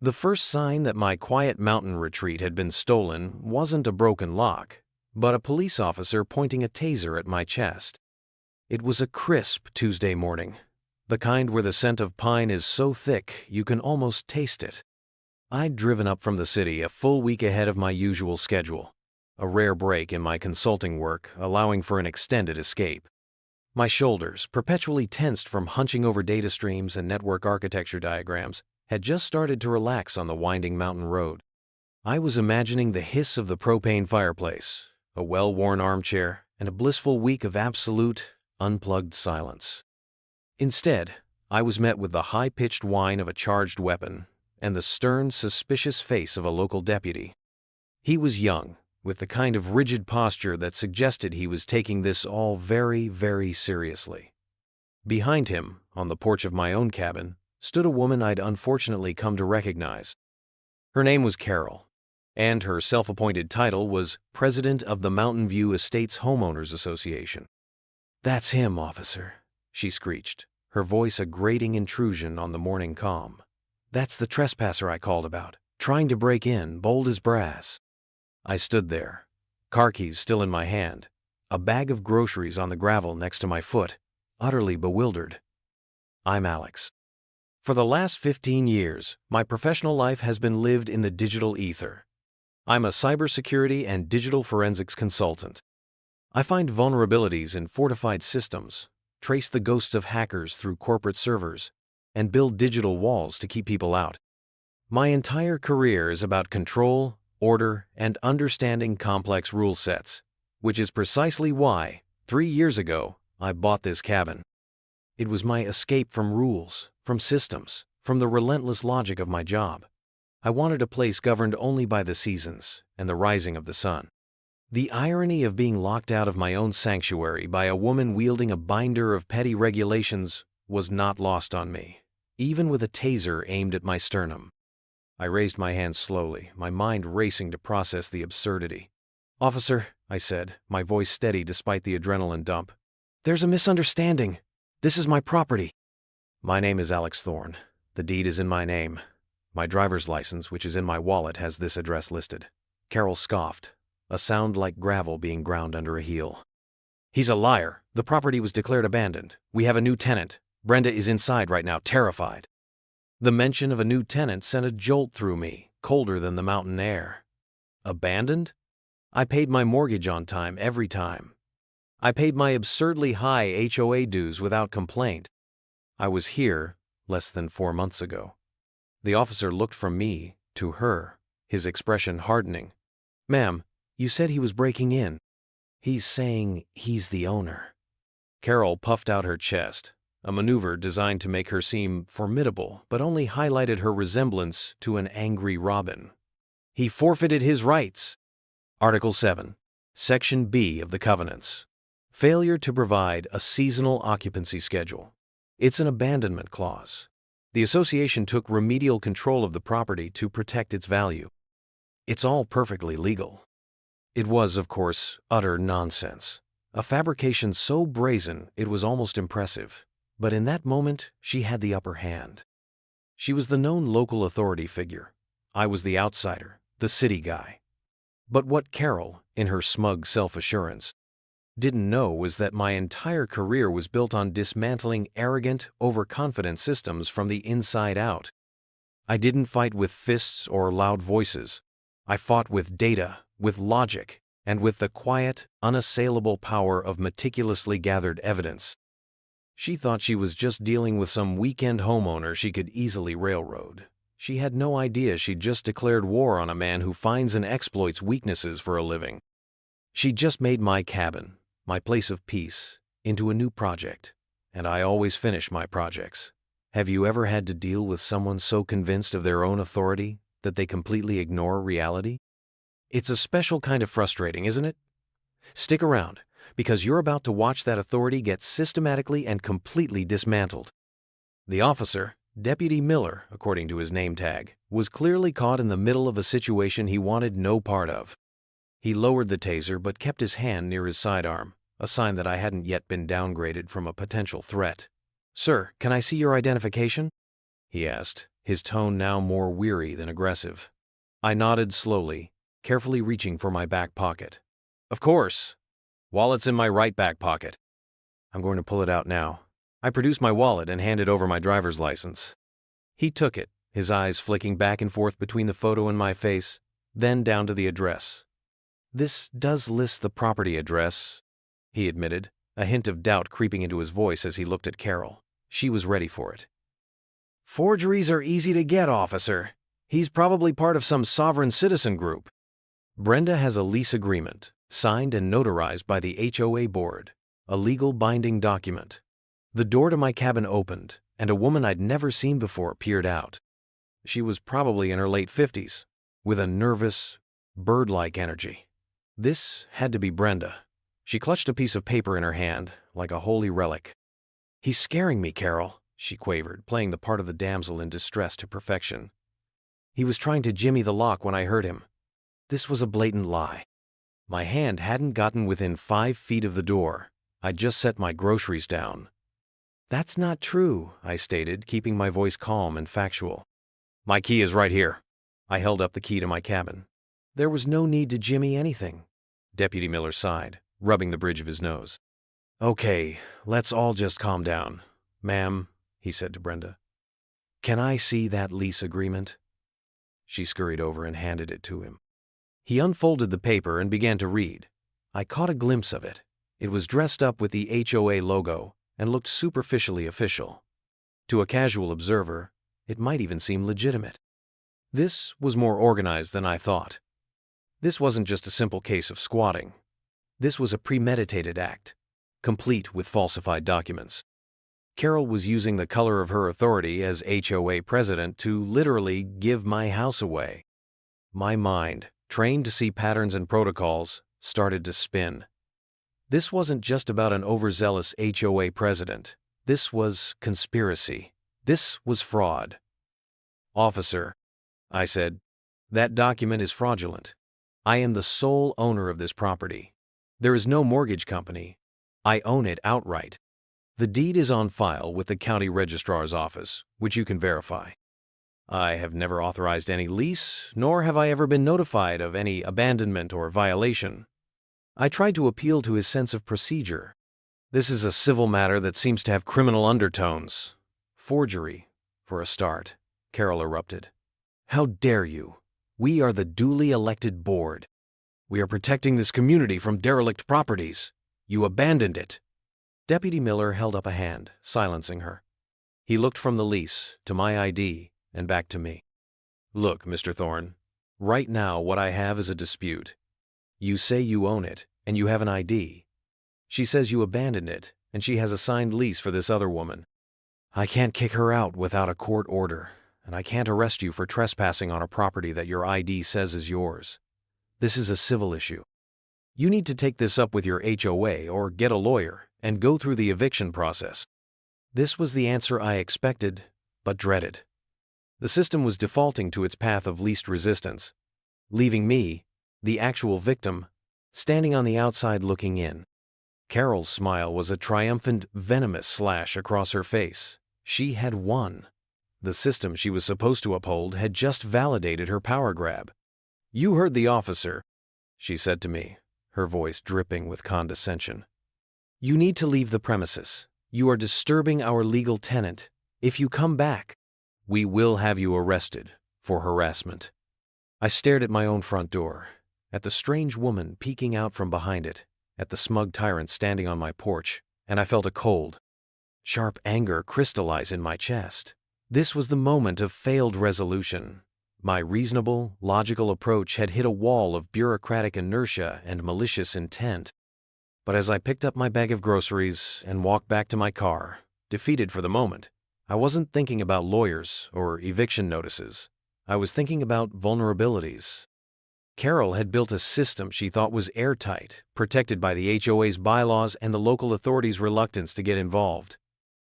The first sign that my quiet mountain retreat had been stolen wasn't a broken lock, but a police officer pointing a taser at my chest. It was a crisp Tuesday morning, the kind where the scent of pine is so thick you can almost taste it. I'd driven up from the city a full week ahead of my usual schedule, a rare break in my consulting work allowing for an extended escape. My shoulders, perpetually tensed from hunching over data streams and network architecture diagrams, had just started to relax on the winding mountain road. I was imagining the hiss of the propane fireplace, a well-worn armchair, and a blissful week of absolute, unplugged silence. Instead, I was met with the high-pitched whine of a charged weapon and the stern, suspicious face of a local deputy. He was young, with the kind of rigid posture that suggested he was taking this all very, very seriously. Behind him, on the porch of my own cabin, stood a woman I'd unfortunately come to recognize. Her name was Carol, and her self-appointed title was President of the Mountain View Estates Homeowners Association. "That's him, officer," she screeched, her voice a grating intrusion on the morning calm. "That's the trespasser I called about, trying to break in, bold as brass." I stood there, car keys still in my hand, a bag of groceries on the gravel next to my foot, utterly bewildered. I'm Alex. For the last 15 years, my professional life has been lived in the digital ether. I'm a cybersecurity and digital forensics consultant. I find vulnerabilities in fortified systems, trace the ghosts of hackers through corporate servers, and build digital walls to keep people out. My entire career is about control, order, and understanding complex rule sets, which is precisely why, 3 years ago, I bought this cabin. It was my escape from rules, from systems, from the relentless logic of my job. I wanted a place governed only by the seasons and the rising of the sun. The irony of being locked out of my own sanctuary by a woman wielding a binder of petty regulations was not lost on me, even with a taser aimed at my sternum. I raised my hand slowly, my mind racing to process the absurdity. "Officer," I said, my voice steady despite the adrenaline dump, "there's a misunderstanding. This is my property." "My name is Alex Thorne. The deed is in my name. My driver's license, which is in my wallet, has this address listed." Carol scoffed, a sound like gravel being ground under a heel. "He's a liar. The property was declared abandoned. We have a new tenant. Brenda is inside right now, terrified." The mention of a new tenant sent a jolt through me, colder than the mountain air. Abandoned? I paid my mortgage on time every time. I paid my absurdly high HOA dues without complaint. I was here less than 4 months ago. The officer looked from me to her, his expression hardening. "Ma'am, you said he was breaking in." "He's saying he's the owner." Carol puffed out her chest, a maneuver designed to make her seem formidable, but only highlighted her resemblance to an angry robin. "He forfeited his rights." Article 7, Section B of the Covenants. Failure to provide a seasonal occupancy schedule. It's an abandonment clause. The association took remedial control of the property to protect its value. It's all perfectly legal. It was, of course, utter nonsense. A fabrication so brazen it was almost impressive. But in that moment, she had the upper hand. She was the known local authority figure. I was the outsider, the city guy. But what Carol, in her smug self-assurance, didn't know was that my entire career was built on dismantling arrogant, overconfident systems from the inside out. I didn't fight with fists or loud voices. I fought with data, with logic, and with the quiet, unassailable power of meticulously gathered evidence. She thought she was just dealing with some weekend homeowner she could easily railroad. She had no idea she'd just declared war on a man who finds and exploits weaknesses for a living. She just made my cabin, my place of peace, into a new project, and I always finish my projects. Have you ever had to deal with someone so convinced of their own authority that they completely ignore reality? It's a special kind of frustrating, isn't it? Stick around, because you're about to watch that authority get systematically and completely dismantled. The officer, Deputy Miller, according to his name tag, was clearly caught in the middle of a situation he wanted no part of. He lowered the taser but kept his hand near his sidearm, a sign that I hadn't yet been downgraded from a potential threat. "Sir, can I see your identification?" he asked, his tone now more weary than aggressive. I nodded slowly, carefully reaching for my back pocket. Of course. Wallet's in my right back pocket. I'm going to pull it out now. I produced my wallet and handed over my driver's license. He took it, his eyes flicking back and forth between the photo and my face, then down to the address. This does list the property address, he admitted, a hint of doubt creeping into his voice as he looked at Carol. She was ready for it. Forgeries are easy to get, officer. He's probably part of some sovereign citizen group. Brenda has a lease agreement, signed and notarized by the HOA board, a legal binding document. The door to my cabin opened, and a woman I'd never seen before peered out. She was probably in her late 50s, with a nervous, bird-like energy. This had to be Brenda. She clutched a piece of paper in her hand, like a holy relic. He's scaring me, Carol, she quavered, playing the part of the damsel in distress to perfection. He was trying to jimmy the lock when I heard him. This was a blatant lie. My hand hadn't gotten within 5 feet of the door. I'd just set my groceries down. That's not true, I stated, keeping my voice calm and factual. My key is right here. I held up the key to my cabin. There was no need to jimmy anything. Deputy Miller sighed, rubbing the bridge of his nose. Okay, let's all just calm down. Ma'am, he said to Brenda. Can I see that lease agreement? She scurried over and handed it to him. He unfolded the paper and began to read. I caught a glimpse of it. It was dressed up with the HOA logo and looked superficially official. To a casual observer, it might even seem legitimate. This was more organized than I thought. This wasn't just a simple case of squatting. This was a premeditated act, complete with falsified documents. Carol was using the color of her authority as HOA president to literally give my house away. My mind, trained to see patterns and protocols, started to spin. This wasn't just about an overzealous HOA president. This was conspiracy. This was fraud. Officer, I said, that document is fraudulent. I am the sole owner of this property. There is no mortgage company. I own it outright. The deed is on file with the county registrar's office, which you can verify. I have never authorized any lease, nor have I ever been notified of any abandonment or violation. I tried to appeal to his sense of procedure. This is a civil matter that seems to have criminal undertones. Forgery, for a start, Carol erupted. How dare you? We are the duly elected board. We are protecting this community from derelict properties. You abandoned it. Deputy Miller held up a hand, silencing her. He looked from the lease to my ID and back to me. Look, Mr. Thorne, right now what I have is a dispute. You say you own it, and you have an ID. She says you abandoned it, and she has a signed lease for this other woman. I can't kick her out without a court order, and I can't arrest you for trespassing on a property that your ID says is yours. This is a civil issue. You need to take this up with your HOA or get a lawyer and go through the eviction process. This was the answer I expected, but dreaded. The system was defaulting to its path of least resistance, leaving me, the actual victim, standing on the outside looking in. Carol's smile was a triumphant, venomous slash across her face. She had won. The system she was supposed to uphold had just validated her power grab. You heard the officer, she said to me, her voice dripping with condescension. You need to leave the premises. You are disturbing our legal tenant. If you come back, we will have you arrested for harassment. I stared at my own front door, at the strange woman peeking out from behind it, at the smug tyrant standing on my porch, and I felt a cold, sharp anger crystallize in my chest. This was the moment of failed resolution. My reasonable, logical approach had hit a wall of bureaucratic inertia and malicious intent. But as I picked up my bag of groceries and walked back to my car, defeated for the moment, I wasn't thinking about lawyers or eviction notices. I was thinking about vulnerabilities. Carol had built a system she thought was airtight, protected by the HOA's bylaws and the local authorities' reluctance to get involved.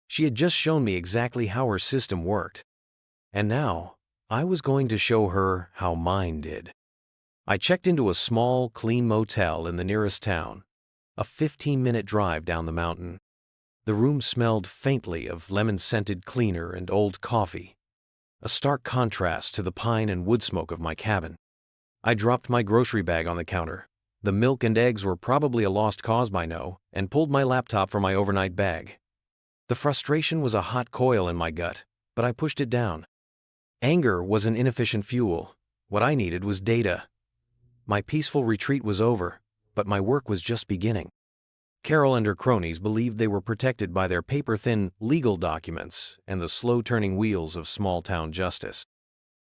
She had just shown me exactly how her system worked. And now, I was going to show her how mine did. I checked into a small, clean motel in the nearest town, a 15-minute drive down the mountain. The room smelled faintly of lemon-scented cleaner and old coffee. a stark contrast to the pine and wood smoke of my cabin. I dropped my grocery bag on the counter. The milk and eggs were probably a lost cause by now, and pulled my laptop from my overnight bag. The frustration was a hot coil in my gut, but I pushed it down. Anger was an inefficient fuel. What I needed was data. My peaceful retreat was over, but my work was just beginning. Carol and her cronies believed they were protected by their paper-thin legal documents and the slow-turning wheels of small-town justice.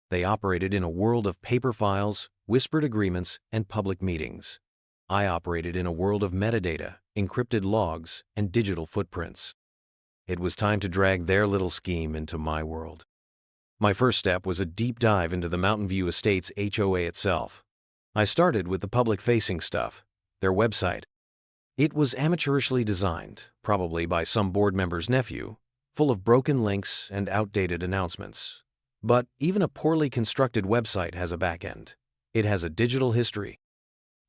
They operated in a world of paper files, whispered agreements, and public meetings. I operated in a world of metadata, encrypted logs, and digital footprints. It was time to drag their little scheme into my world. My first step was a deep dive into the Mountain View Estates HOA itself. I started with the public-facing stuff, their website. It was amateurishly designed, probably by some board member's nephew, full of broken links and outdated announcements. But even a poorly constructed website has a back-end. It has a digital history.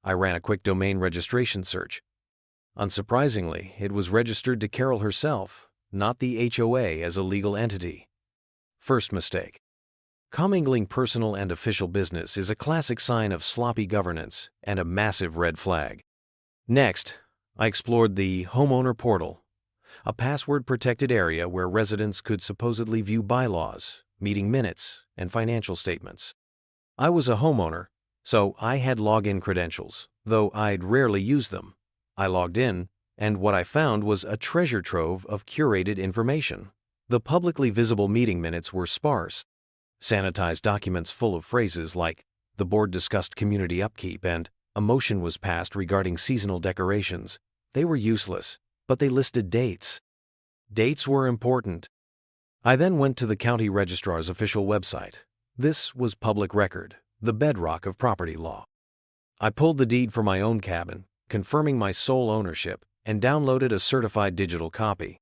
I ran a quick domain registration search. Unsurprisingly, it was registered to Carol herself, not the HOA as a legal entity. First mistake. Commingling personal and official business is a classic sign of sloppy governance and a massive red flag. Next, I explored the Homeowner portal, a password-protected area where residents could supposedly view bylaws, meeting minutes, and financial statements. I was a homeowner, so I had login credentials, though I'd rarely use them. I logged in, and what I found was a treasure trove of curated information. The publicly visible meeting minutes were sparse. Sanitized documents full of phrases like, "The board discussed community upkeep," and "A motion was passed regarding seasonal decorations." They were useless, but they listed dates. Dates were important. I then went to the county registrar's official website. This was public record, the bedrock of property law. I pulled the deed for my own cabin, confirming my sole ownership, and downloaded a certified digital copy.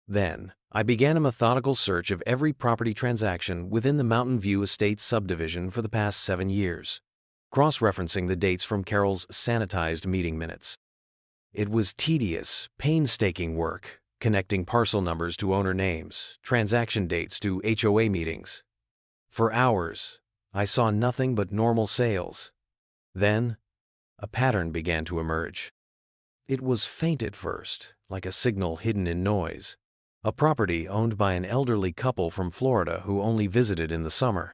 Then, I began a methodical search of every property transaction within the Mountain View Estates subdivision for the past 7 years, cross-referencing the dates from Carol's sanitized meeting minutes. It was tedious, painstaking work, connecting parcel numbers to owner names, transaction dates to HOA meetings. For hours, I saw nothing but normal sales. Then, a pattern began to emerge. It was faint at first, like a signal hidden in noise. A property owned by an elderly couple from Florida who only visited in the summer.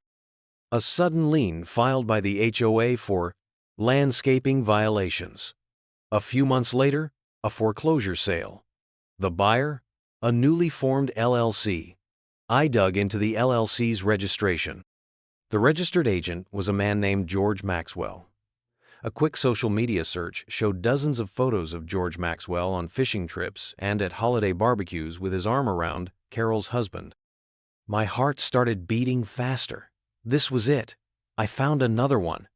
A sudden lien filed by the HOA for landscaping violations. A few months later, a foreclosure sale. The buyer? A newly formed LLC. I dug into the LLC's registration. The registered agent was a man named George Maxwell. A quick social media search showed dozens of photos of George Maxwell on fishing trips and at holiday barbecues with his arm around Carol's husband. My heart started beating faster. This was it. I found another one.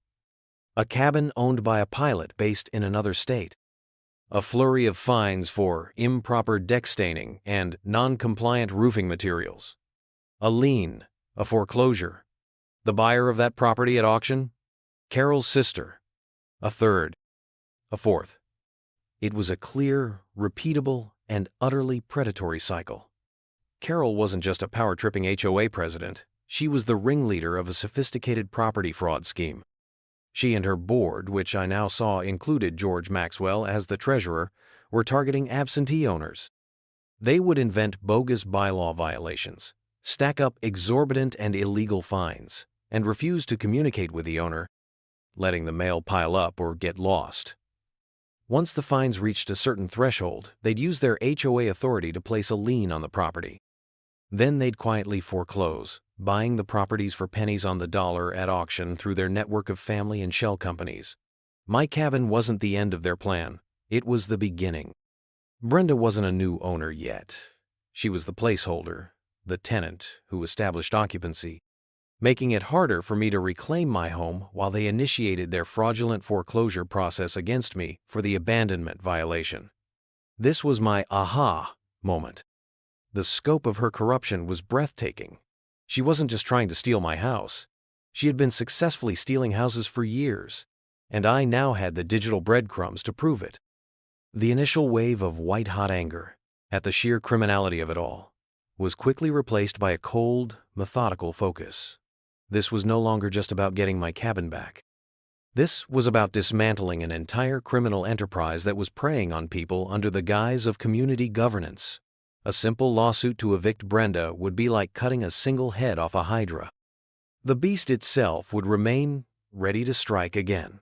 A cabin owned by a pilot based in another state. A flurry of fines for improper deck staining and non-compliant roofing materials. A lien, a foreclosure. The buyer of that property at auction? Carol's sister. A third. A fourth. It was a clear, repeatable, and utterly predatory cycle. Carol wasn't just a power-tripping HOA president. She was the ringleader of a sophisticated property fraud scheme. She and her board, which I now saw included George Maxwell as the treasurer, were targeting absentee owners. They would invent bogus bylaw violations, stack up exorbitant and illegal fines, and refuse to communicate with the owner, letting the mail pile up or get lost. Once the fines reached a certain threshold, they'd use their HOA authority to place a lien on the property. Then they'd quietly foreclose, buying the properties for pennies on the dollar at auction through their network of family and shell companies. My cabin wasn't the end of their plan. It was the beginning. Brenda wasn't a new owner yet. She was the placeholder, the tenant who established occupancy, making it harder for me to reclaim my home while they initiated their fraudulent foreclosure process against me for the abandonment violation. This was my aha moment. The scope of her corruption was breathtaking. She wasn't just trying to steal my house. She had been successfully stealing houses for years, and I now had the digital breadcrumbs to prove it. The initial wave of white-hot anger at the sheer criminality of it all. was quickly replaced by a cold, methodical focus. This was no longer just about getting my cabin back. This was about dismantling an entire criminal enterprise that was preying on people under the guise of community governance. A simple lawsuit to evict Brenda would be like cutting a single head off a hydra. The beast itself would remain ready to strike again.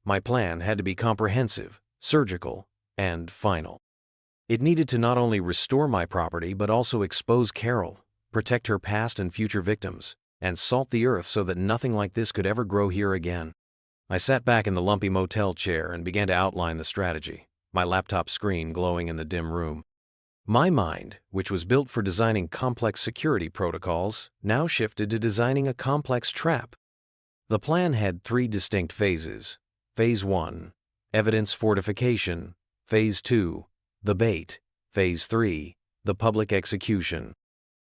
My plan had to be comprehensive, surgical, and final. It needed to not only restore my property but also expose Carol, protect her past and future victims, and salt the earth so that nothing like this could ever grow here again. I sat back in the lumpy motel chair and began to outline the strategy, my laptop screen glowing in the dim room. My mind, which was built for designing complex security protocols, now shifted to designing a complex trap. The plan had 3 distinct phases. Phase 1, evidence fortification. Phase 2, the bait. Phase 3, the public execution.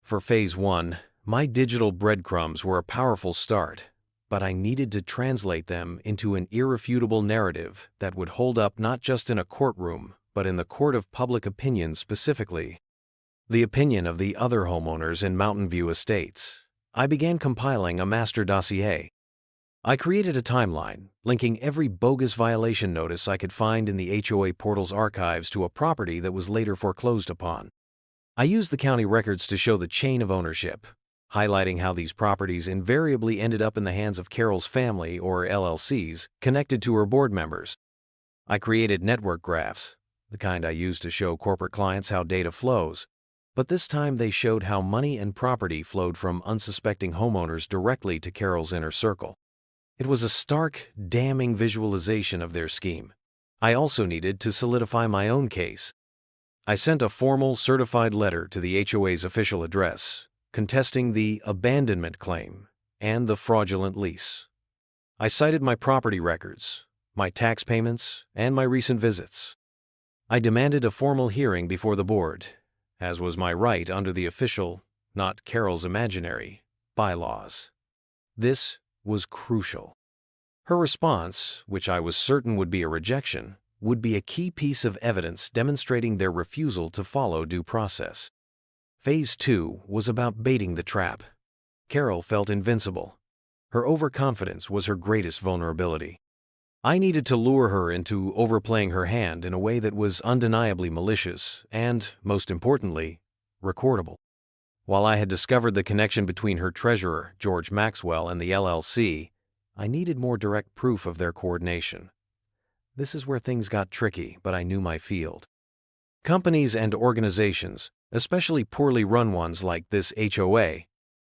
For Phase 1, my digital breadcrumbs were a powerful start, but I needed to translate them into an irrefutable narrative that would hold up not just in a courtroom, but in the court of public opinion specifically. The opinion of the other homeowners in Mountain View Estates. I began compiling a master dossier. I created a timeline, linking every bogus violation notice I could find in the HOA portal's archives to a property that was later foreclosed upon. I used the county records to show the chain of ownership, highlighting how these properties invariably ended up in the hands of Carol's family or LLCs connected to her board members. I created network graphs, the kind I use to show corporate clients how data flows, but this time they showed how money and property flowed from unsuspecting homeowners directly to Carol's inner circle. It was a stark, damning visualization of their scheme. I also needed to solidify my own case. I sent a formal certified letter to the HOA's official address, contesting the abandonment claim and the fraudulent lease. I cited my property records, my tax payments, and my recent visits. I demanded a formal hearing before the board, as was my right under the official, not Carol's imaginary, bylaws. This was crucial. Her response, which I was certain would be a rejection, would be a key piece of evidence demonstrating their refusal to follow due process. Phase 2 was about baiting the trap. Carol felt invincible. Her overconfidence was her greatest vulnerability. I needed to lure her into overplaying her hand in a way that was undeniably malicious and, most importantly, recordable. While I had discovered the connection between her treasurer, George Maxwell, and the LLC, I needed more direct proof of their coordination. This is where things got tricky, but I knew my field. Companies and organizations, especially poorly run ones like this HOA,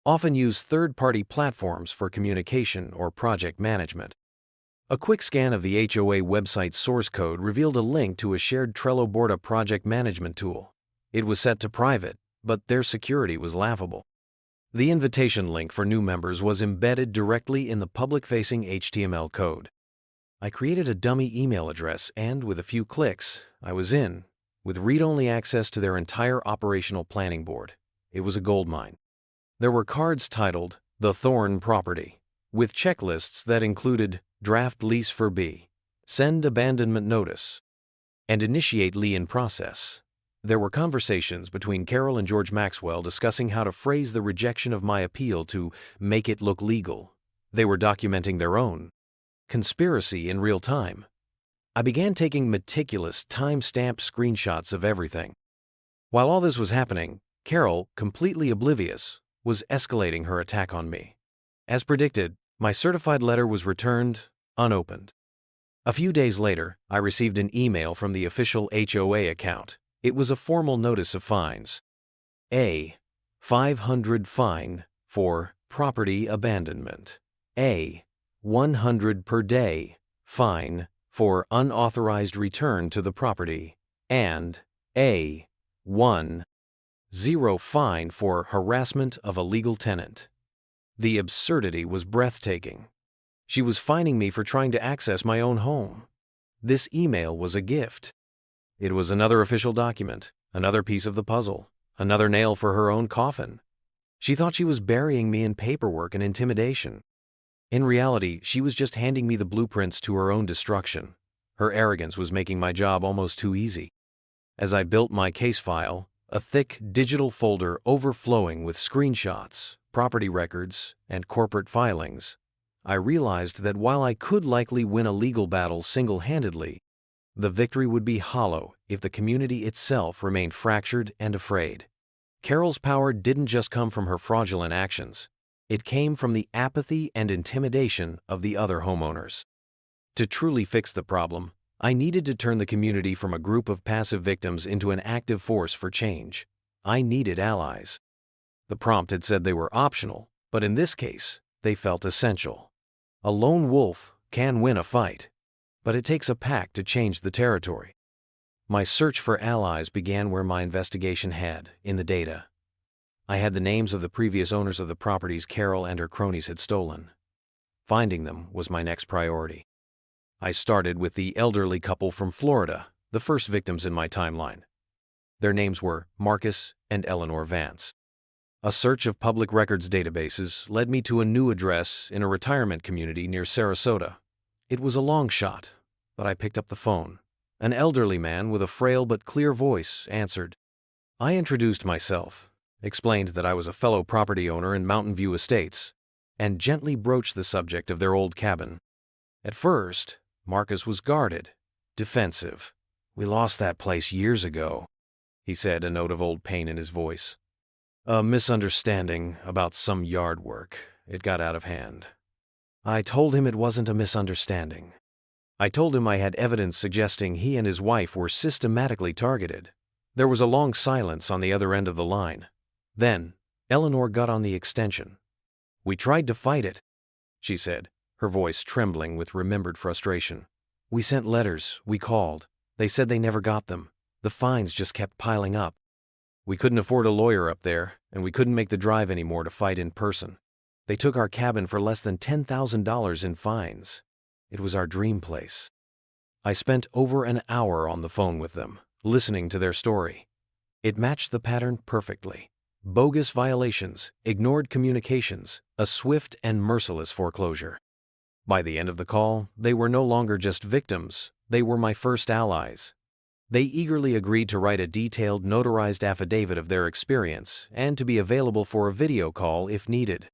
often use third-party platforms for communication or project management. A quick scan of the HOA website source code revealed a link to a shared Trello board, a project management tool. It was set to private, but their security was laughable. The invitation link for new members was embedded directly in the public-facing HTML code. I created a dummy email address and, with a few clicks, I was in, with read-only access to their entire operational planning board. It was a goldmine. There were cards titled The Thorn Property, with checklists that included Draft Lease for B, Send Abandonment Notice, and Initiate Lien Process. There were conversations between Carol and George Maxwell discussing how to phrase the rejection of my appeal to make it look legal. They were documenting their own conspiracy in real time. I began taking meticulous, time-stamped screenshots of everything. While all this was happening, Carol, completely oblivious, was escalating her attack on me. As predicted, my certified letter was returned unopened. A few days later, I received an email from the official HOA account. It was a formal notice of fines. A. 500 fine for property abandonment. A. 100 per day fine for unauthorized return to the property. And A. 10 fine for harassment of a legal tenant. The absurdity was breathtaking. She was fining me for trying to access my own home. This email was a gift. It was another official document, another piece of the puzzle, another nail for her own coffin. She thought she was burying me in paperwork and intimidation. In reality, she was just handing me the blueprints to her own destruction. Her arrogance was making my job almost too easy. As I built my case file, a thick digital folder overflowing with screenshots, property records, and corporate filings, I realized that while I could likely win a legal battle single-handedly, the victory would be hollow if the community itself remained fractured and afraid. Carol's power didn't just come from her fraudulent actions. It came from the apathy and intimidation of the other homeowners. To truly fix the problem, I needed to turn the community from a group of passive victims into an active force for change. I needed allies. The prompt had said they were optional, but in this case, they felt essential. A lone wolf can win a fight, but it takes a pack to change the territory. My search for allies began where my investigation had, in the data. I had the names of the previous owners of the properties Carol and her cronies had stolen. Finding them was my next priority. I started with the elderly couple from Florida, the first victims in my timeline. Their names were Marcus and Eleanor Vance. A search of public records databases led me to a new address in a retirement community near Sarasota. It was a long shot, but I picked up the phone. An elderly man with a frail but clear voice answered. I introduced myself, explained that I was a fellow property owner in Mountain View Estates, and gently broached the subject of their old cabin. At first, Marcus was guarded, defensive. "We lost that place years ago," he said, a note of old pain in his voice. "A misunderstanding about some yard work. It got out of hand." I told him it wasn't a misunderstanding. I told him I had evidence suggesting he and his wife were systematically targeted. There was a long silence on the other end of the line. Then, Eleanor got on the extension. "We tried to fight it," she said, her voice trembling with remembered frustration. "We sent letters, we called. They said they never got them. The fines just kept piling up. We couldn't afford a lawyer up there, and we couldn't make the drive anymore to fight in person. They took our cabin for less than $10,000 in fines. It was our dream place." I spent over an hour on the phone with them, listening to their story. It matched the pattern perfectly. Bogus violations, ignored communications, a swift and merciless foreclosure. By the end of the call, they were no longer just victims, they were my first allies. They eagerly agreed to write a detailed, notarized affidavit of their experience and to be available for a video call if needed.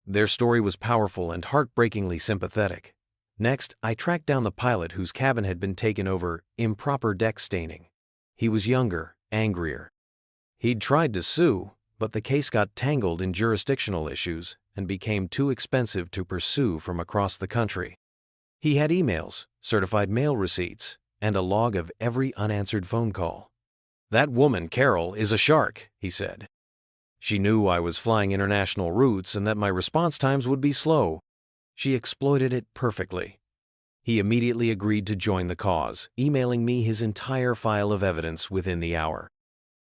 Their story was powerful and heartbreakingly sympathetic. Next, I tracked down the pilot whose cabin had been taken over improper deck staining. He was younger, angrier. He'd tried to sue, but the case got tangled in jurisdictional issues and became too expensive to pursue from across the country. He had emails, certified mail receipts, and a log of every unanswered phone call. "That woman, Carol, is a shark," he said. "She knew I was flying international routes and that my response times would be slow. She exploited it perfectly." He immediately agreed to join the cause, emailing me his entire file of evidence within the hour.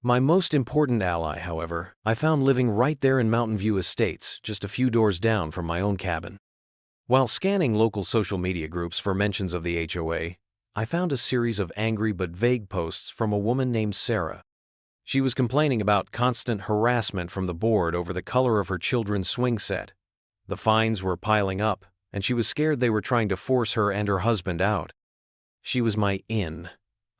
My most important ally, however, I found living right there in Mountain View Estates, just a few doors down from my own cabin. While scanning local social media groups for mentions of the HOA, I found a series of angry but vague posts from a woman named Sarah. She was complaining about constant harassment from the board over the color of her children's swing set. The fines were piling up, and she was scared they were trying to force her and her husband out. She was my in.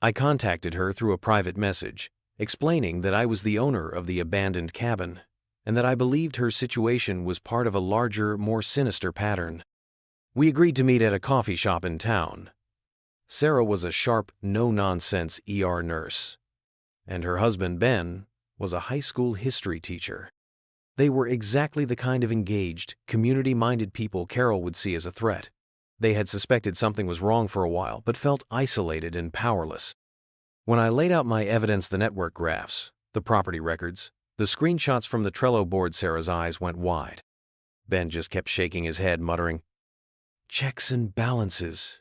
I contacted her through a private message, explaining that I was the owner of the abandoned cabin, and that I believed her situation was part of a larger, more sinister pattern. We agreed to meet at a coffee shop in town. Sarah was a sharp, no-nonsense ER nurse, and her husband, Ben, was a high school history teacher. They were exactly the kind of engaged, community-minded people Carol would see as a threat. They had suspected something was wrong for a while, but felt isolated and powerless. When I laid out my evidence, the network graphs, the property records, the screenshots from the Trello board, Sarah's eyes went wide. Ben just kept shaking his head, muttering, "Checks and balances.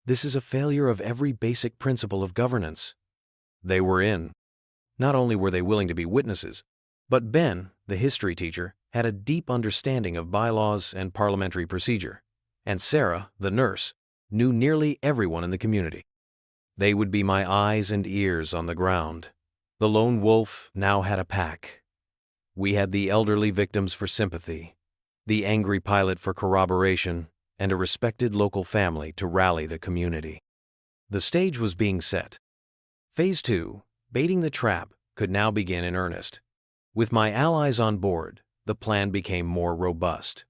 This is a failure of every basic principle of governance." They were in. Not only were they willing to be witnesses, but Ben, the history teacher, had a deep understanding of bylaws and parliamentary procedure, and Sarah, the nurse, knew nearly everyone in the community. They would be my eyes and ears on the ground. The lone wolf now had a pack. We had the elderly victims for sympathy, the angry pilot for corroboration, and a respected local family to rally the community. The stage was being set. Phase 2, baiting the trap, could now begin in earnest. With my allies on board, the plan became more robust.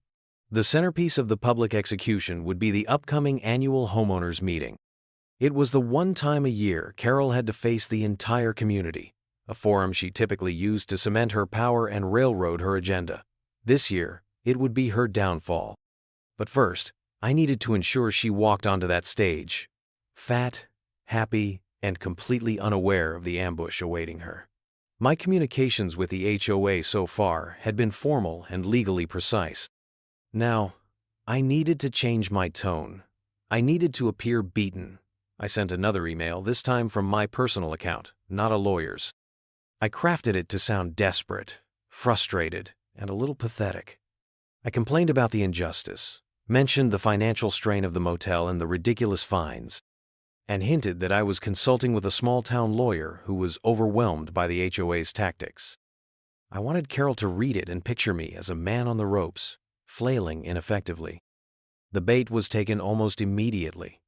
The centerpiece of the public execution would be the upcoming annual homeowners meeting. It was the one time a year Carol had to face the entire community, a forum she typically used to cement her power and railroad her agenda. This year, it would be her downfall. But first, I needed to ensure she walked onto that stage, fat, happy, and completely unaware of the ambush awaiting her. My communications with the HOA so far had been formal and legally precise. Now, I needed to change my tone. I needed to appear beaten. I sent another email, this time from my personal account, not a lawyer's. I crafted it to sound desperate, frustrated, and a little pathetic. I complained about the injustice, mentioned the financial strain of the motel and the ridiculous fines, and hinted that I was consulting with a small-town lawyer who was overwhelmed by the HOA's tactics. I wanted Carol to read it and picture me as a man on the ropes, flailing ineffectively. The bait was taken almost immediately.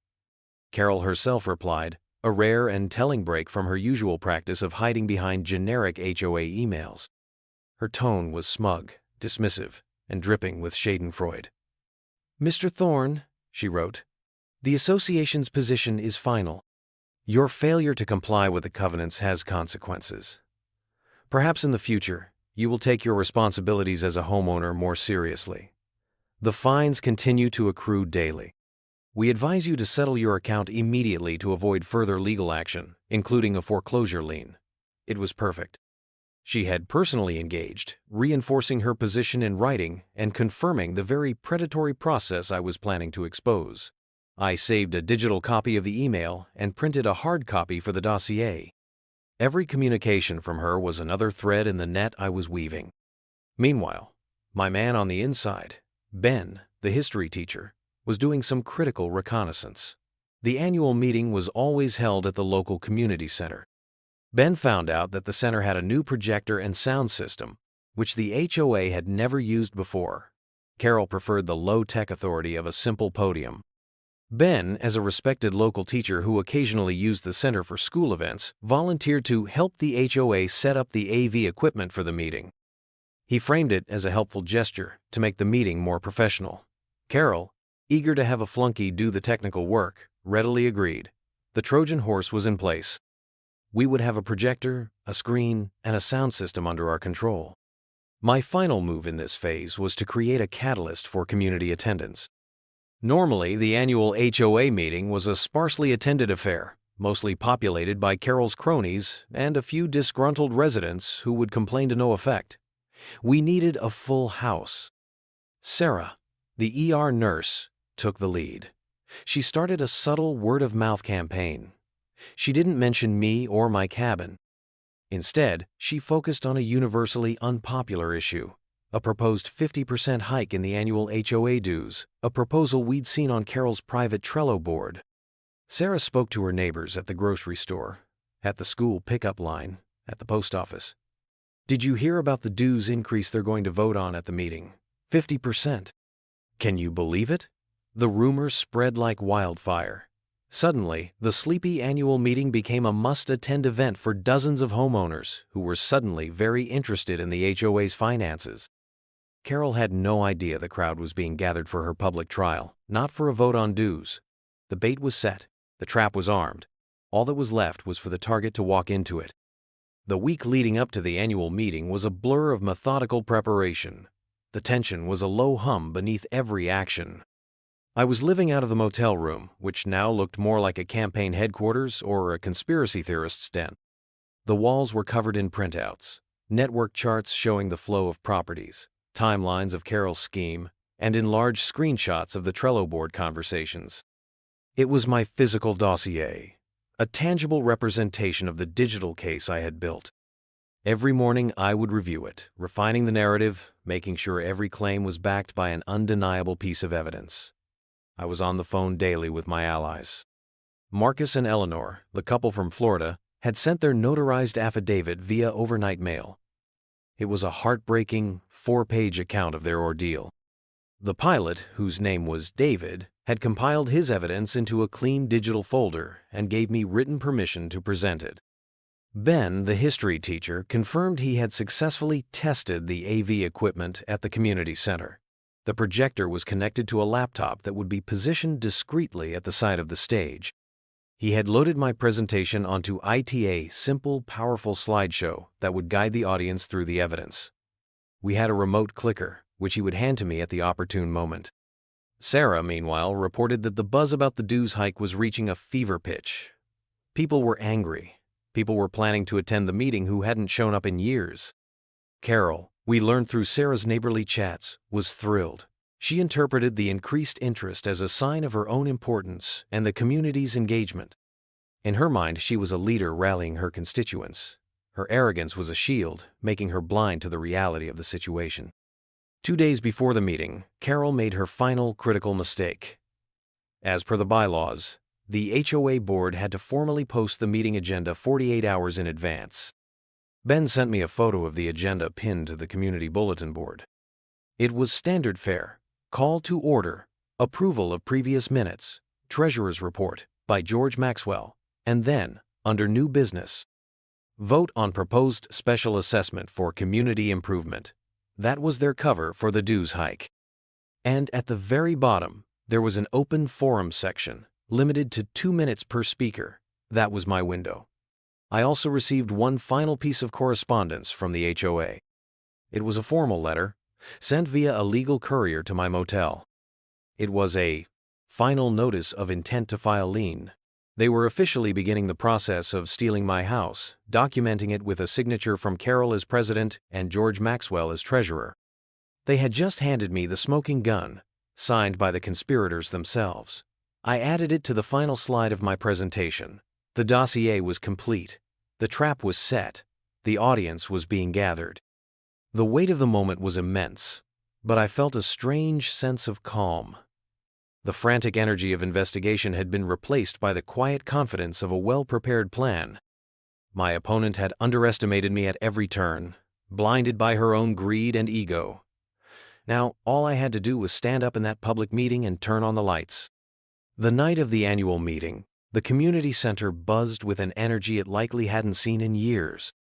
Carol herself replied, a rare and telling break from her usual practice of hiding behind generic HOA emails. Her tone was smug, dismissive, and dripping with schadenfreude. "Mr. Thorne," she wrote, "the association's position is final. Your failure to comply with the covenants has consequences. Perhaps in the future, you will take your responsibilities as a homeowner more seriously. The fines continue to accrue daily. We advise you to settle your account immediately to avoid further legal action, including a foreclosure lien." It was perfect. She had personally engaged, reinforcing her position in writing and confirming the very predatory process I was planning to expose. I saved a digital copy of the email and printed a hard copy for the dossier. Every communication from her was another thread in the net I was weaving. Meanwhile, my man on the inside, Ben, the history teacher, was doing some critical reconnaissance. The annual meeting was always held at the local community center. Ben found out that the center had a new projector and sound system, which the HOA had never used before. Carol preferred the low-tech authority of a simple podium. Ben, as a respected local teacher who occasionally used the center for school events, volunteered to help the HOA set up the AV equipment for the meeting. He framed it as a helpful gesture to make the meeting more professional. Carol, eager to have a flunky do the technical work, readily agreed. The Trojan horse was in place. We would have a projector, a screen, and a sound system under our control. My final move in this phase was to create a catalyst for community attendance. Normally, the annual HOA meeting was a sparsely attended affair, mostly populated by Carol's cronies and a few disgruntled residents who would complain to no effect. We needed a full house. Sarah, the ER nurse, took the lead. She started a subtle word-of-mouth campaign. She didn't mention me or my cabin. Instead, she focused on a universally unpopular issue, a proposed 50% hike in the annual HOA dues, a proposal we'd seen on Carol's private Trello board. Sarah spoke to her neighbors at the grocery store, at the school pickup line, at the post office. "Did you hear about the dues increase they're going to vote on at the meeting? 50%. Can you believe it?" The rumors spread like wildfire. Suddenly, the sleepy annual meeting became a must-attend event for dozens of homeowners who were suddenly very interested in the HOA's finances. Carol had no idea the crowd was being gathered for her public trial, not for a vote on dues. The bait was set, the trap was armed. All that was left was for the target to walk into it. The week leading up to the annual meeting was a blur of methodical preparation. The tension was a low hum beneath every action. I was living out of the motel room, which now looked more like a campaign headquarters or a conspiracy theorist's den. The walls were covered in printouts, network charts showing the flow of properties, timelines of Carol's scheme, and enlarged screenshots of the Trello board conversations. It was my physical dossier, a tangible representation of the digital case I had built. Every morning I would review it, refining the narrative, making sure every claim was backed by an undeniable piece of evidence. I was on the phone daily with my allies. Marcus and Eleanor, the couple from Florida, had sent their notarized affidavit via overnight mail. It was a heartbreaking, 4-page account of their ordeal. The pilot, whose name was David, had compiled his evidence into a clean digital folder and gave me written permission to present it. Ben, the history teacher, confirmed he had successfully tested the AV equipment at the community center. The projector was connected to a laptop that would be positioned discreetly at the side of the stage. He had loaded my presentation onto ITA simple, powerful slideshow that would guide the audience through the evidence. We had a remote clicker, which he would hand to me at the opportune moment. Sarah, meanwhile, reported that the buzz about the dues hike was reaching a fever pitch. People were angry. People were planning to attend the meeting who hadn't shown up in years. Carol, we learned through Sarah's neighborly chats, was thrilled. She interpreted the increased interest as a sign of her own importance and the community's engagement. In her mind, she was a leader rallying her constituents. Her arrogance was a shield, making her blind to the reality of the situation. 2 days before the meeting, Carol made her final critical mistake. As per the bylaws, the HOA board had to formally post the meeting agenda 48 hours in advance. Ben sent me a photo of the agenda pinned to the community bulletin board. It was standard fare, call to order, approval of previous minutes, treasurer's report by George Maxwell, and then, under new business, vote on proposed special assessment for community improvement. That was their cover for the dues hike. And at the very bottom, there was an open forum section, limited to 2 minutes per speaker. That was my window. I also received one final piece of correspondence from the HOA. It was a formal letter, sent via a legal courier to my motel. It was a final notice of intent to file lien. They were officially beginning the process of stealing my house, documenting it with a signature from Carol as president and George Maxwell as treasurer. They had just handed me the smoking gun, signed by the conspirators themselves. I added it to the final slide of my presentation. The dossier was complete. The trap was set. The audience was being gathered. The weight of the moment was immense, but I felt a strange sense of calm. The frantic energy of investigation had been replaced by the quiet confidence of a well-prepared plan. My opponent had underestimated me at every turn, blinded by her own greed and ego. Now, all I had to do was stand up in that public meeting and turn on the lights. The night of the annual meeting, the community center buzzed with an energy it likely hadn't seen in years.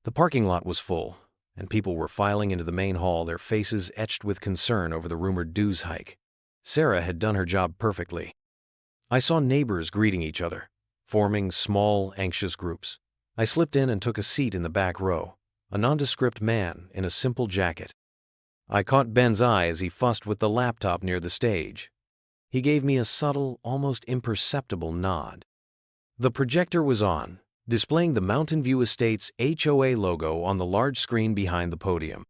The parking lot was full, and people were filing into the main hall, their faces etched with concern over the rumored dues hike. Sarah had done her job perfectly. I saw neighbors greeting each other, forming small, anxious groups. I slipped in and took a seat in the back row, a nondescript man in a simple jacket. I caught Ben's eye as he fussed with the laptop near the stage. He gave me a subtle, almost imperceptible nod. The projector was on, displaying the Mountain View Estates HOA logo on the large screen behind the podium.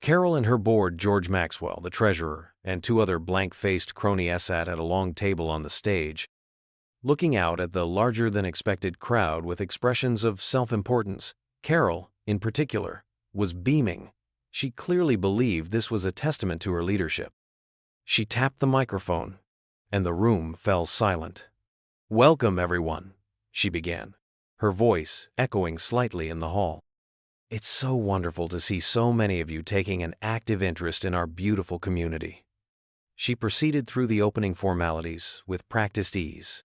Carol and her board, George Maxwell, the treasurer, and 2 other blank-faced cronies sat at a long table on the stage, looking out at the larger-than-expected crowd with expressions of self-importance. Carol, in particular, was beaming. She clearly believed this was a testament to her leadership. She tapped the microphone, and the room fell silent. "Welcome, everyone," she began, her voice echoing slightly in the hall. "It's so wonderful to see so many of you taking an active interest in our beautiful community." She proceeded through the opening formalities with practiced ease.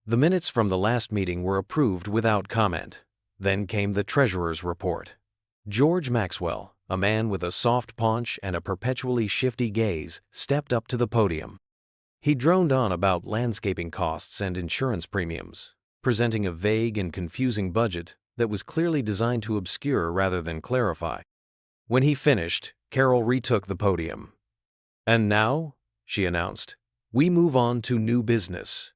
The minutes from the last meeting were approved without comment. Then came the treasurer's report. George Maxwell, a man with a soft paunch and a perpetually shifty gaze, stepped up to the podium. He droned on about landscaping costs and insurance premiums, presenting a vague and confusing budget that was clearly designed to obscure rather than clarify. When he finished, Carol retook the podium. "And now," she announced, "we move on to new business.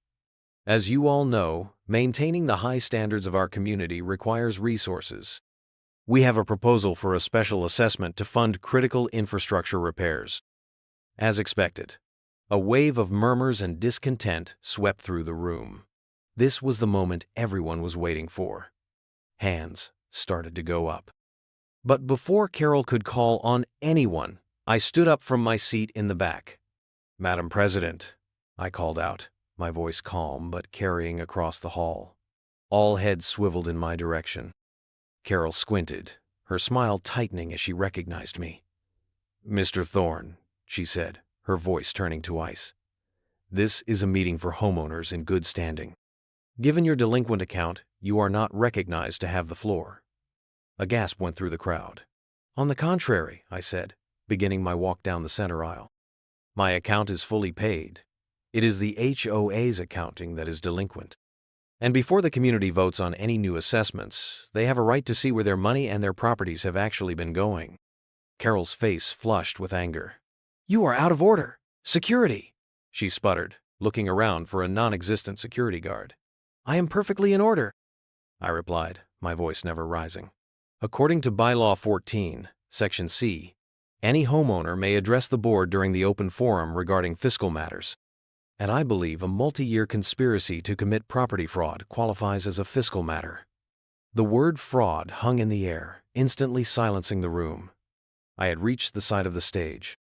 As you all know, maintaining the high standards of our community requires resources. We have a proposal for a special assessment to fund critical infrastructure repairs." As expected, a wave of murmurs and discontent swept through the room. This was the moment everyone was waiting for. Hands started to go up. But before Carol could call on anyone, I stood up from my seat in the back. "Madam President," I called out, my voice calm but carrying across the hall. All heads swiveled in my direction. Carol squinted, her smile tightening as she recognized me. "Mr. Thorne," she said, her voice turning to ice, "this is a meeting for homeowners in good standing. Given your delinquent account, You are not recognized to have the floor." A gasp went through the crowd. "On the contrary," I said, beginning my walk down the center aisle. "My account is fully paid. It is the HOA's accounting that is delinquent. And before the community votes on any new assessments, they have a right to see where their money and their properties have actually been going." Carol's face flushed with anger. "You are out of order! Security!" she sputtered, looking around for a non-existent security guard. "I am perfectly in order," I replied, my voice never rising. "According to Bylaw 14, Section C, any homeowner may address the board during the open forum regarding fiscal matters. And I believe a multi-year conspiracy to commit property fraud qualifies as a fiscal matter." The word fraud hung in the air, instantly silencing the room. I had reached the side of the stage.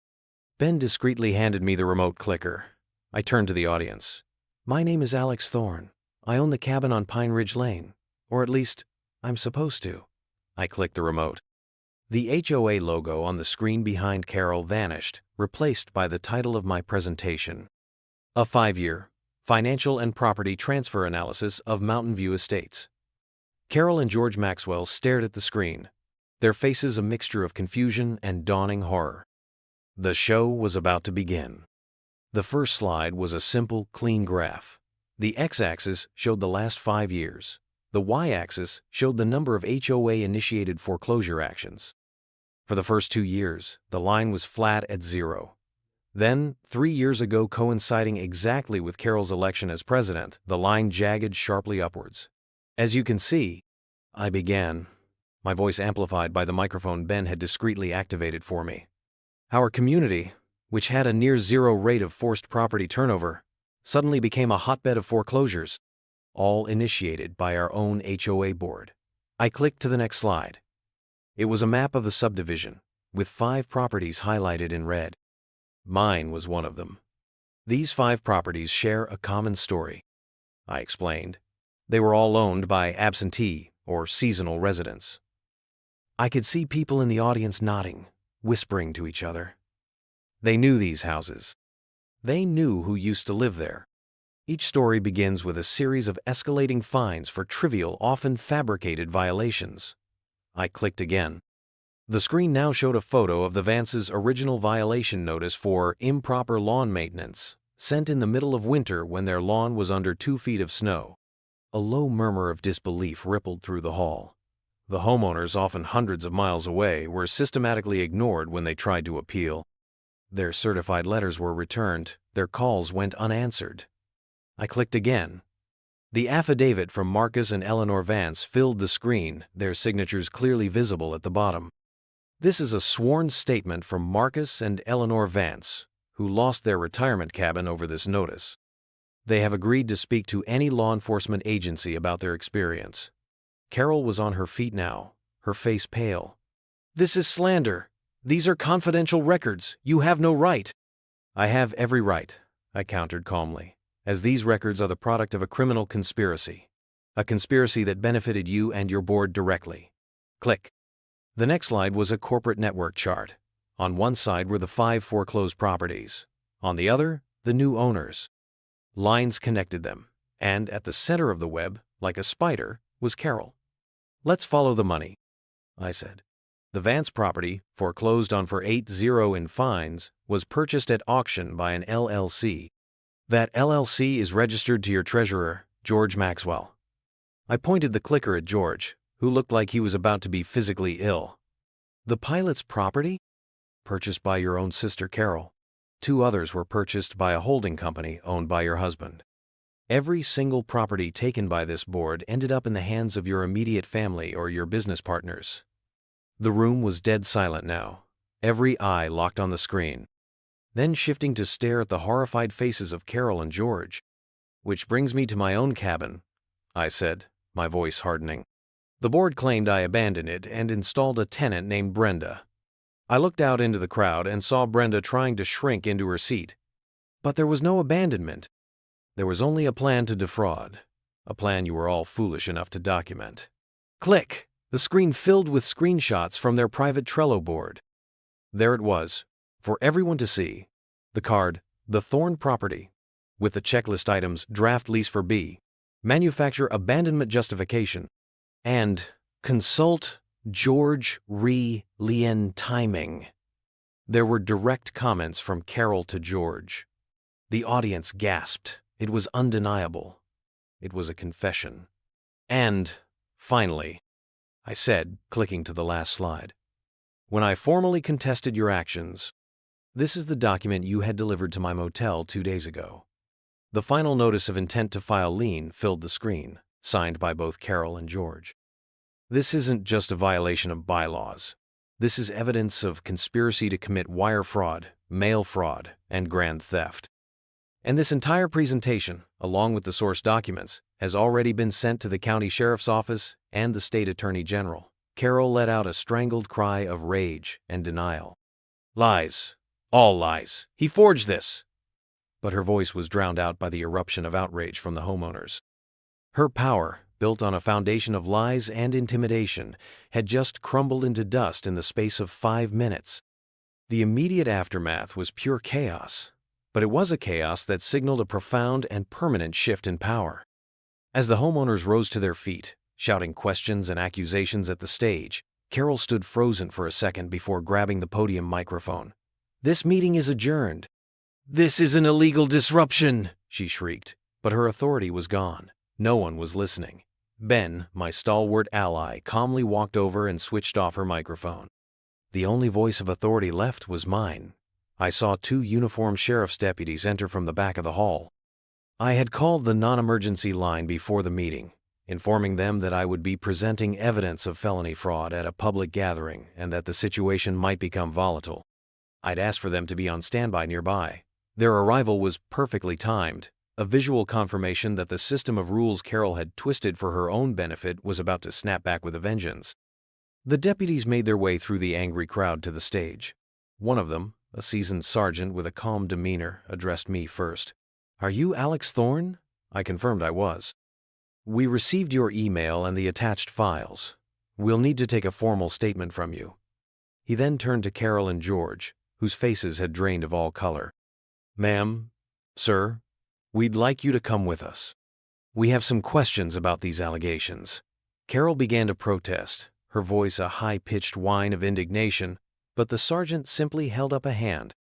Ben discreetly handed me the remote clicker. I turned to the audience. "My name is Alex Thorne. I own the cabin on Pine Ridge Lane. Or at least, I'm supposed to." I clicked the remote. The HOA logo on the screen behind Carol vanished, replaced by the title of my presentation: "A 5-year Financial and Property Transfer Analysis of Mountain View Estates." Carol and George Maxwell stared at the screen, their faces a mixture of confusion and dawning horror. The show was about to begin. The first slide was a simple, clean graph. The x-axis showed the last 5 years. The y-axis showed the number of HOA-initiated foreclosure actions. For the first 2 years, the line was flat at 0. Then, 3 years ago, coinciding exactly with Carol's election as president, the line jagged sharply upwards. "As you can see," I began, my voice amplified by the microphone Ben had discreetly activated for me, "our community, which had a near-zero rate of forced property turnover, suddenly became a hotbed of foreclosures, all initiated by our own HOA board." I clicked to the next slide. It was a map of the subdivision, with 5 properties highlighted in red. Mine was one of them. "These 5 properties share a common story," I explained. "They were all owned by absentee or seasonal residents." I could see people in the audience nodding, whispering to each other. They knew these houses. They knew who used to live there. Each story begins with a series of escalating fines for trivial, often fabricated violations. I clicked again. The screen now showed a photo of the Vance's original violation notice for improper lawn maintenance, sent in the middle of winter when their lawn was under 2 feet of snow. A low murmur of disbelief rippled through the hall. The homeowners, often hundreds of miles away, were systematically ignored when they tried to appeal. Their certified letters were returned, their calls went unanswered. I clicked again. The affidavit from Marcus and Eleanor Vance filled the screen, their signatures clearly visible at the bottom. "This is a sworn statement from Marcus and Eleanor Vance, who lost their retirement cabin over this notice. They have agreed to speak to any law enforcement agency about their experience." Carol was on her feet now, her face pale. "This is slander. These are confidential records. You have no right." "I have every right," I countered calmly, "as these records are the product of a criminal conspiracy. A conspiracy that benefited you and your board directly." Click. The next slide was a corporate network chart. On one side were the 5 foreclosed properties. On the other, the new owners. Lines connected them, and at the center of the web, like a spider, was Carol. "Let's follow the money," I said. The Vance property, foreclosed on for 8-0 in fines, was purchased at auction by an LLC. That LLC is registered to your treasurer, George Maxwell. I pointed the clicker at George, who looked like he was about to be physically ill. "The pilot's property?" "Purchased by your own sister Carol. 2 others were purchased by a holding company owned by your husband. Every single property taken by this board ended up in the hands of your immediate family or your business partners." The room was dead silent now, every eye locked on the screen. Then shifting to stare at the horrified faces of Carol and George. "Which brings me to my own cabin," I said, my voice hardening. "The board claimed I abandoned it and installed a tenant named Brenda. I looked out into the crowd and saw Brenda trying to shrink into her seat. But there was no abandonment. There was only a plan to defraud, a plan you were all foolish enough to document." Click! The screen filled with screenshots from their private Trello board. There it was, for everyone to see. The card, "The Thorne Property," with the checklist items: draft lease for B, manufacture abandonment justification, and consult George Lien timing. There were direct comments from Carol to George. The audience gasped. It was undeniable. It was a confession. And, finally, I said, clicking to the last slide, when I formally contested your actions, this is the document you had delivered to my motel 2 days ago. The final notice of intent to file lien filled the screen, signed by both Carol and George. This isn't just a violation of bylaws. This is evidence of conspiracy to commit wire fraud, mail fraud, and grand theft. And this entire presentation, along with the source documents, has already been sent to the county sheriff's office and the state attorney general. Carol let out a strangled cry of rage and denial. Lies. All lies. He forged this. But her voice was drowned out by the eruption of outrage from the homeowners. Her power, built on a foundation of lies and intimidation, had just crumbled into dust in the space of 5 minutes. The immediate aftermath was pure chaos, but it was a chaos that signaled a profound and permanent shift in power. As the homeowners rose to their feet, shouting questions and accusations at the stage, Carol stood frozen for a second before grabbing the podium microphone. "This meeting is adjourned." "This is an illegal disruption," she shrieked, but her authority was gone. No one was listening. Ben, my stalwart ally, calmly walked over and switched off her microphone. The only voice of authority left was mine. I saw 2 uniformed sheriff's deputies enter from the back of the hall. I had called the non-emergency line before the meeting, informing them that I would be presenting evidence of felony fraud at a public gathering and that the situation might become volatile. I'd asked for them to be on standby nearby. Their arrival was perfectly timed, a visual confirmation that the system of rules Carol had twisted for her own benefit was about to snap back with a vengeance. The deputies made their way through the angry crowd to the stage. One of them, a seasoned sergeant with a calm demeanor, addressed me first. "Are you Alex Thorne?" I confirmed I was. "We received your email and the attached files. We'll need to take a formal statement from you." He then turned to Carol and George, whose faces had drained of all color. "Ma'am, sir, we'd like you to come with us. We have some questions about these allegations." Carol began to protest, her voice a high-pitched whine of indignation, but the sergeant simply held up a hand.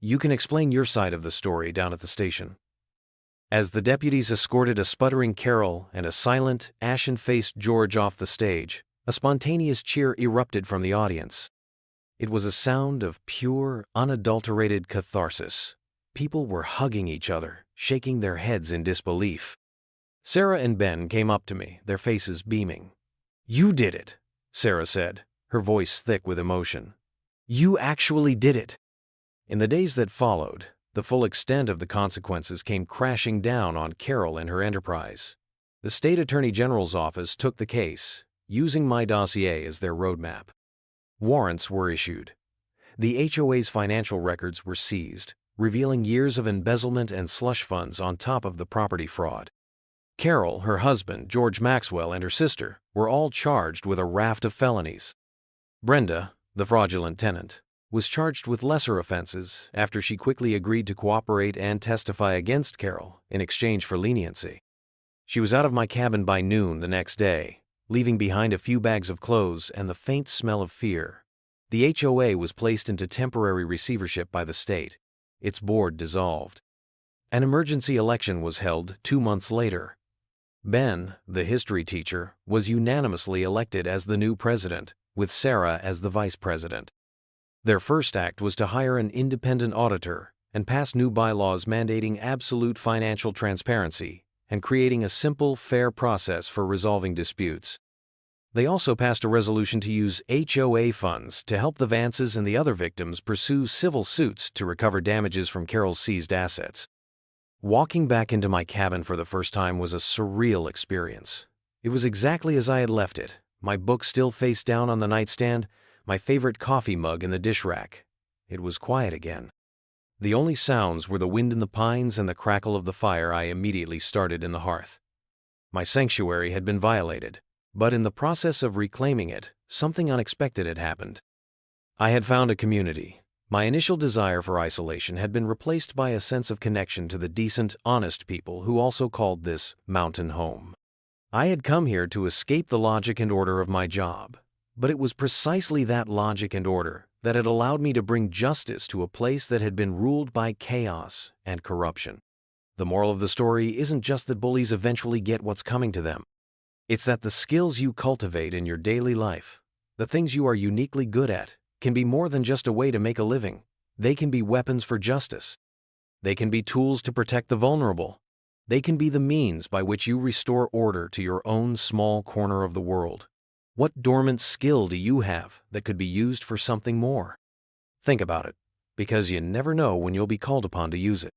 "You can explain your side of the story down at the station." As the deputies escorted a sputtering Carol and a silent, ashen-faced George off the stage, a spontaneous cheer erupted from the audience. It was a sound of pure, unadulterated catharsis. People were hugging each other, shaking their heads in disbelief. Sarah and Ben came up to me, their faces beaming. "You did it," Sarah said, her voice thick with emotion. "You actually did it." In the days that followed, the full extent of the consequences came crashing down on Carol and her enterprise. The state attorney general's office took the case, using my dossier as their roadmap. Warrants were issued. The HOA's financial records were seized, revealing years of embezzlement and slush funds on top of the property fraud. Carol, her husband, George Maxwell, and her sister were all charged with a raft of felonies. Brenda, the fraudulent tenant, was charged with lesser offenses after she quickly agreed to cooperate and testify against Carol in exchange for leniency. She was out of my cabin by noon the next day, leaving behind a few bags of clothes and the faint smell of fear. The HOA was placed into temporary receivership by the state. Its board dissolved. An emergency election was held 2 months later. Ben, the history teacher, was unanimously elected as the new president, with Sarah as the vice president. Their first act was to hire an independent auditor and pass new bylaws mandating absolute financial transparency and creating a simple, fair process for resolving disputes. They also passed a resolution to use HOA funds to help the Vances and the other victims pursue civil suits to recover damages from Carol's seized assets. Walking back into my cabin for the first time was a surreal experience. It was exactly as I had left it, my book still face down on the nightstand, my favorite coffee mug in the dish rack. It was quiet again. The only sounds were the wind in the pines and the crackle of the fire I immediately started in the hearth. My sanctuary had been violated, but in the process of reclaiming it, something unexpected had happened. I had found a community, My initial desire for isolation had been replaced by a sense of connection to the decent, honest people who also called this mountain home. I had come here to escape the logic and order of my job, but it was precisely that logic and order that had allowed me to bring justice to a place that had been ruled by chaos and corruption. The moral of the story isn't just that bullies eventually get what's coming to them. It's that the skills you cultivate in your daily life, the things you are uniquely good at, can be more than just a way to make a living. They can be weapons for justice. They can be tools to protect the vulnerable. They can be the means by which you restore order to your own small corner of the world. What dormant skill do you have that could be used for something more? Think about it, because you never know when you'll be called upon to use it.